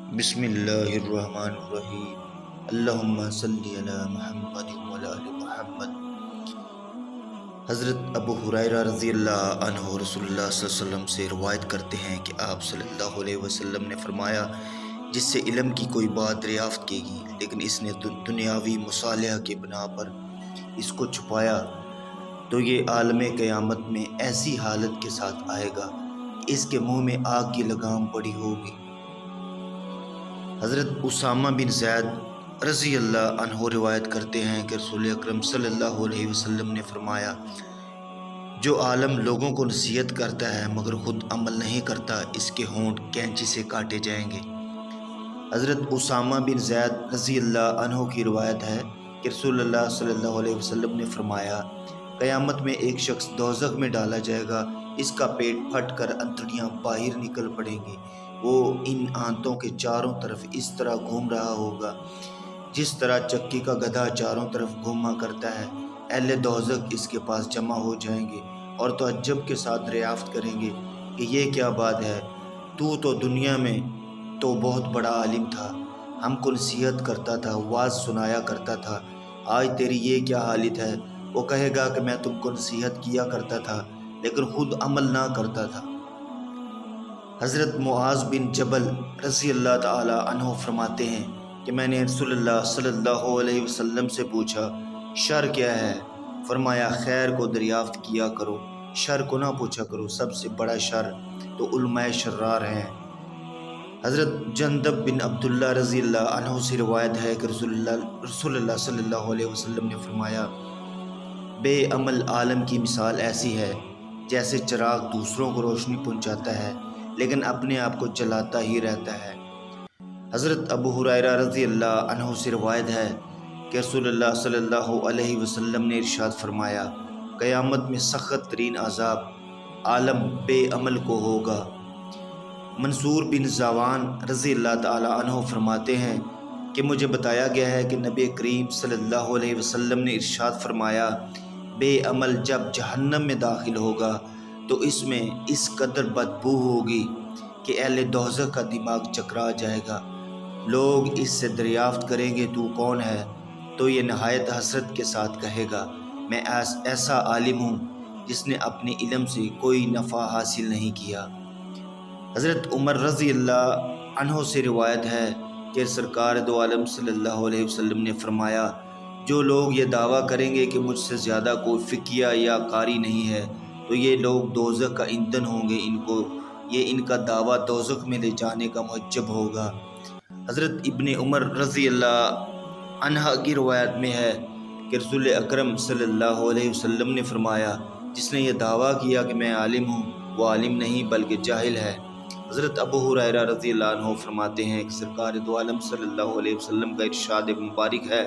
بسم اللہ الرحمن الرحیم۔ اللہم صلی علی محمد وعلی آل محمد۔ حضرت ابو ہریرہ رضی اللہ عنہ رسول اللہ صلی اللہ علیہ وسلم سے روایت کرتے ہیں کہ آپ صلی اللہ علیہ وسلم نے فرمایا، جس سے علم کی کوئی بات دریافت کی گئی لیکن اس نے دنیاوی مصالحہ کی بنا پر اس کو چھپایا تو یہ عالم قیامت میں ایسی حالت کے ساتھ آئے گا کہ اس کے منہ میں آگ کی لگام پڑی ہوگی۔ حضرت اسامہ بن زید رضی اللہ عنہ روایت کرتے ہیں کہ رسول اکرم صلی اللہ علیہ وسلم نے فرمایا، جو عالم لوگوں کو نصیحت کرتا ہے مگر خود عمل نہیں کرتا، اس کے ہونٹ کینچی سے کاٹے جائیں گے۔ حضرت اسامہ بن زید رضی اللہ عنہ کی روایت ہے کہ رسول اللہ صلی اللہ علیہ وسلم نے فرمایا، قیامت میں ایک شخص دوزخ میں ڈالا جائے گا، اس کا پیٹ پھٹ کر انتڑیاں باہر نکل پڑیں گی، وہ ان آنتوں کے چاروں طرف اس طرح گھوم رہا ہوگا جس طرح چکی کا گدھا چاروں طرف گھوما کرتا ہے۔ اہل دوزخ اس کے پاس جمع ہو جائیں گے اور تعجب کے ساتھ دریافت کریں گے کہ یہ کیا بات ہے، تو دنیا میں تو بہت بڑا عالم تھا، ہم کو نصیحت کرتا تھا، واعظ سنایا کرتا تھا، آج تیری یہ کیا حالت ہے؟ وہ کہے گا کہ میں تم کو نصیحت کیا کرتا تھا لیکن خود عمل نہ کرتا تھا۔ حضرت معاذ بن جبل رضی اللہ تعالی عنہ فرماتے ہیں کہ میں نے رسول اللہ صلی اللہ علیہ وسلم سے پوچھا، شر کیا ہے؟ فرمایا، خیر کو دریافت کیا کرو، شر کو نہ پوچھا کرو، سب سے بڑا شر تو علماء شرار ہیں۔ حضرت جندب بن عبداللہ رضی اللہ عنہ سے روایت ہے کہ رسول اللہ صلی اللہ علیہ وسلم نے فرمایا، بے عمل عالم کی مثال ایسی ہے جیسے چراغ دوسروں کو روشنی پہنچاتا ہے لیکن اپنے آپ کو جلاتا ہی رہتا ہے۔ حضرت ابو ہریرہ رضی اللہ عنہ سے روایت ہے کہ رسول اللہ صلی اللہ علیہ وسلم نے ارشاد فرمایا، قیامت میں سخت ترین عذاب عالم بے عمل کو ہوگا۔ منصور بن زاوان رضی اللہ تعالی عنہ فرماتے ہیں کہ مجھے بتایا گیا ہے کہ نبی کریم صلی اللہ علیہ وسلم نے ارشاد فرمایا، بے عمل جب جہنم میں داخل ہوگا تو اس میں اس قدر بدبو ہوگی کہ اہل دوزخ کا دماغ چکرا جائے گا۔ لوگ اس سے دریافت کریں گے، تو کون ہے؟ تو یہ نہایت حسرت کے ساتھ کہے گا، میں ایسا عالم ہوں جس نے اپنے علم سے کوئی نفع حاصل نہیں کیا۔ حضرت عمر رضی اللہ عنہ سے روایت ہے کہ سرکار دو عالم صلی اللہ علیہ وسلم نے فرمایا، جو لوگ یہ دعویٰ کریں گے کہ مجھ سے زیادہ کوئی فقیہ یا قاری نہیں ہے تو یہ لوگ دوزخ کا ایندھن ہوں گے، ان کا دعویٰ دوزخ میں لے جانے کا موجب ہوگا۔ حضرت ابن عمر رضی اللہ عنہ کی روایت میں ہے کہ رسول اکرم صلی اللہ علیہ وسلم نے فرمایا، جس نے یہ دعویٰ کیا کہ میں عالم ہوں، وہ عالم نہیں بلکہ جاہل ہے۔ حضرت ابو ہریرہ رضی اللہ عنہ فرماتے ہیں کہ سرکار دو عالم صلی اللہ علیہ وسلم کا ارشاد مبارک ہے،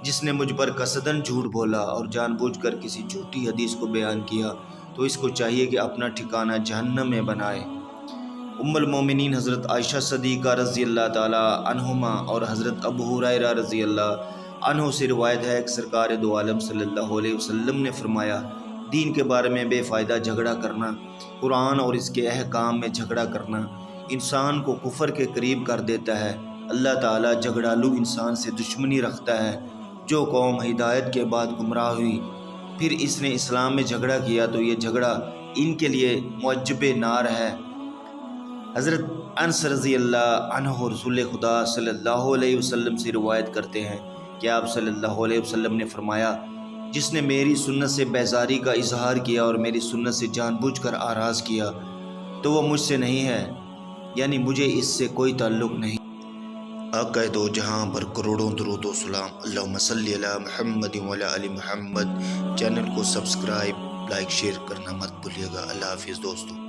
جس نے مجھ پر قصداً جھوٹ بولا اور جان بوجھ کر کسی جھوٹی حدیث کو بیان کیا تو اس کو چاہیے کہ اپنا ٹھکانہ جہنم میں بنائے۔ ام المومنین حضرت عائشہ صدیقہ رضی اللہ تعالی عنہما اور حضرت ابو ہریرہ رضی اللہ عنہ سے روایت ہے کہ سرکار دو عالم صلی اللہ علیہ وسلم نے فرمایا، دین کے بارے میں بے فائدہ جھگڑا کرنا، قرآن اور اس کے احکام میں جھگڑا کرنا انسان کو کفر کے قریب کر دیتا ہے۔ اللہ تعالیٰ جھگڑالو انسان سے دشمنی رکھتا ہے۔ جو قوم ہدایت کے بعد گمراہ ہوئی پھر اس نے اسلام میں جھگڑا کیا تو یہ جھگڑا ان کے لیے موجب نار ہے۔ حضرت انس رضی اللہ عنہ رسول خدا صلی اللہ علیہ وسلم سے روایت کرتے ہیں کہ آپ صلی اللہ علیہ وسلم نے فرمایا، جس نے میری سنت سے بیزاری کا اظہار کیا اور میری سنت سے جان بوجھ کر آراز کیا تو وہ مجھ سے نہیں ہے، یعنی مجھے اس سے کوئی تعلق نہیں۔ آقا دو جہاں پر کروڑوں درود و سلام، اللہم صلی علی محمد وعلی آل محمد۔ چینل کو سبسکرائب، لائک، شیئر کرنا مت بھولیے گا۔ اللہ حافظ دوستو۔